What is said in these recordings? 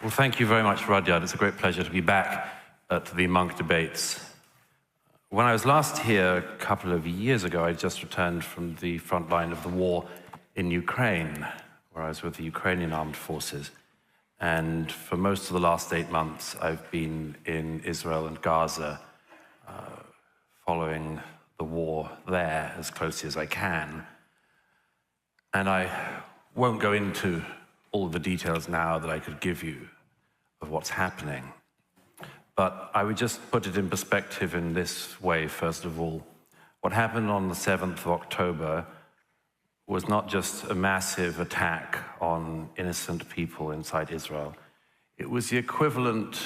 Well, thank you very much, Rudyard. It's a great pleasure to be back at the Munk debates. When I was last here a couple of years ago, I just returned from the front line of the war in Ukraine, where I was with the Ukrainian armed forces. And for most of the last 8 months, I've been in Israel and Gaza, following the war there as closely as I can. And I won't go into all the details now that I could give you of what's happening. But I would just put it in perspective in this way, first of all. What happened on the 7th of October was not just a massive attack on innocent people inside Israel. It was the equivalent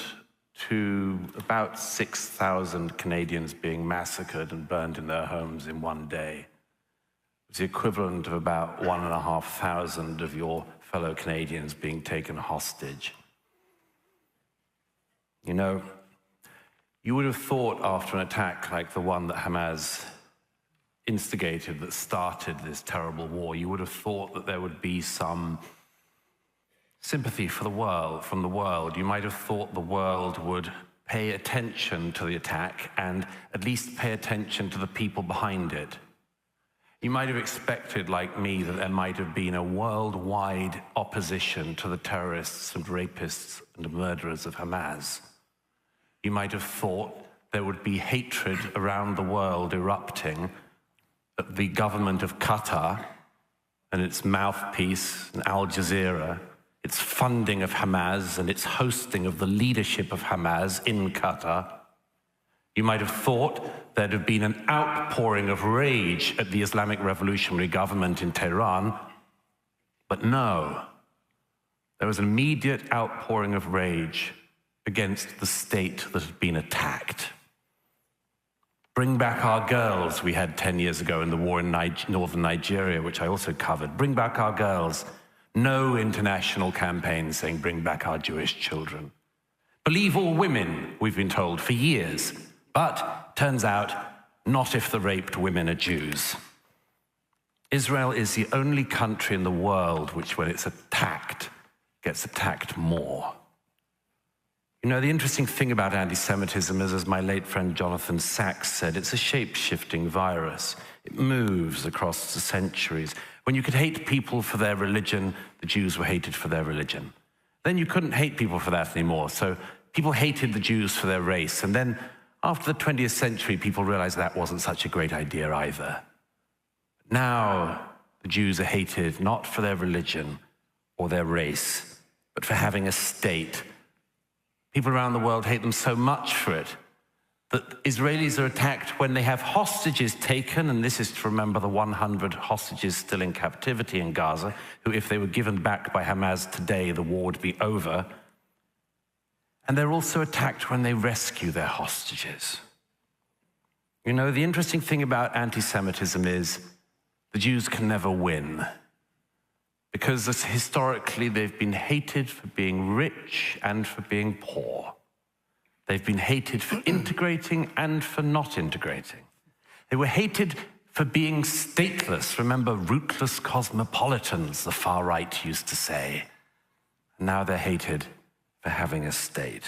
to about 6,000 Canadians being massacred and burned in their homes in one day. It was the equivalent of about 1,500 of your fellow Canadians being taken hostage. You know, you would have thought after an attack like the one that Hamas instigated, that started this terrible war, you would have thought that there would be some sympathy for the world, from the world. You might have thought the world would pay attention to the attack and at least pay attention to the people behind it. You might have expected, like me, that there might have been a worldwide opposition to the terrorists and rapists and murderers of Hamas. You might have thought there would be hatred around the world erupting at the government of Qatar and its mouthpiece, Al Jazeera, its funding of Hamas and its hosting of the leadership of Hamas in Qatar. You might have thought there'd have been an outpouring of rage at the Islamic Revolutionary Government in Tehran, but no. There was an immediate outpouring of rage against the state that had been attacked. Bring back our girls, we had 10 years ago in the war in northern Nigeria, which I also covered. Bring back our girls. No international campaign saying bring back our Jewish children. Believe all women, we've been told for years, but turns out not if the raped women are Jews. Israel is the only country in the world which, when it's attacked, gets attacked more. You know, the interesting thing about anti-Semitism is, as my late friend Jonathan Sachs said, it's a shape-shifting virus. It moves across the centuries. When you could hate people for their religion, the Jews were hated for their religion. Then you couldn't hate people for that anymore, so people hated the Jews for their race. And then after the 20th century, people realized that wasn't such a great idea either. Now the Jews are hated not for their religion or their race, but for having a state. People around the world hate them so much for it that Israelis are attacked when they have hostages taken, and this is to remember the 100 hostages still in captivity in Gaza, who, if they were given back by Hamas today, the war would be over. And they're also attacked when they rescue their hostages. You know, the interesting thing about anti-Semitism is the Jews can never win, because historically they've been hated for being rich and for being poor. They've been hated for integrating and for not integrating. They were hated for being stateless. Remember, rootless cosmopolitans, the far right used to say. And now they're hated for having a state.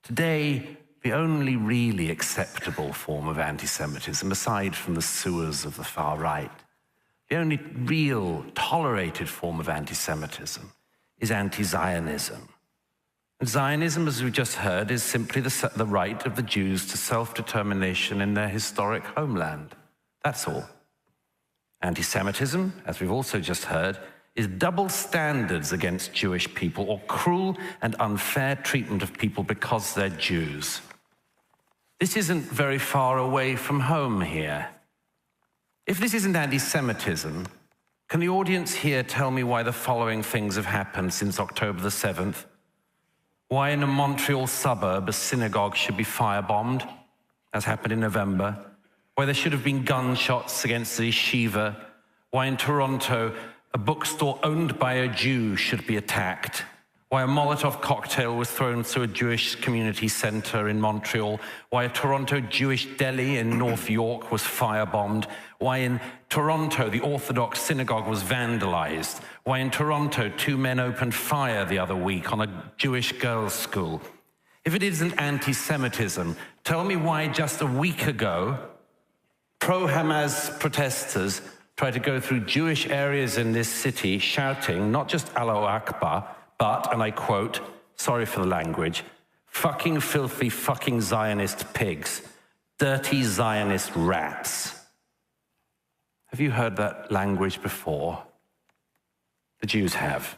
Today, the only really acceptable form of anti-Semitism, aside from the sewers of the far right, the only real tolerated form of anti-Semitism is anti-Zionism. And Zionism, as we just heard, is simply the right of the Jews to self-determination in their historic homeland. That's all. Anti-Semitism, as we've also just heard, is double standards against Jewish people, or cruel and unfair treatment of people because they're Jews. This isn't very far away from home here. If this isn't anti-Semitism, can the audience here tell me why the following things have happened since October the 7th? Why in a Montreal suburb a synagogue should be firebombed, as happened in November? Why there should have been gunshots against the yeshiva? Why in Toronto a bookstore owned by a Jew should be attacked? Why a Molotov cocktail was thrown to a Jewish community center in Montreal, why a Toronto Jewish deli in North York was firebombed, why in Toronto the Orthodox synagogue was vandalized, why in Toronto 2 men opened fire the other week on a Jewish girls' school. If it isn't anti-Semitism, tell me why just a week ago, pro-Hamas protesters tried to go through Jewish areas in this city shouting, not just Allahu Akbar, but, and I quote, sorry for the language, fucking filthy fucking Zionist pigs, dirty Zionist rats. Have you heard that language before? The Jews have.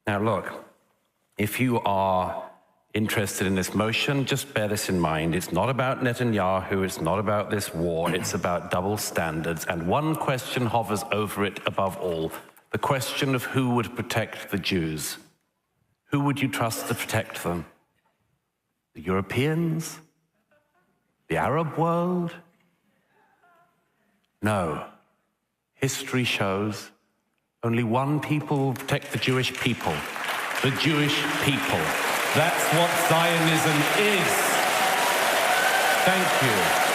Now look, if you are interested in this motion, just bear this in mind. It's not about Netanyahu, it's not about this war, it's about double standards, and one question hovers over it above all. The question of who would protect the Jews. Who would you trust to protect them? The Europeans? The Arab world? No. History shows only one people will protect the Jewish people. The Jewish people. That's what Zionism is. Thank you.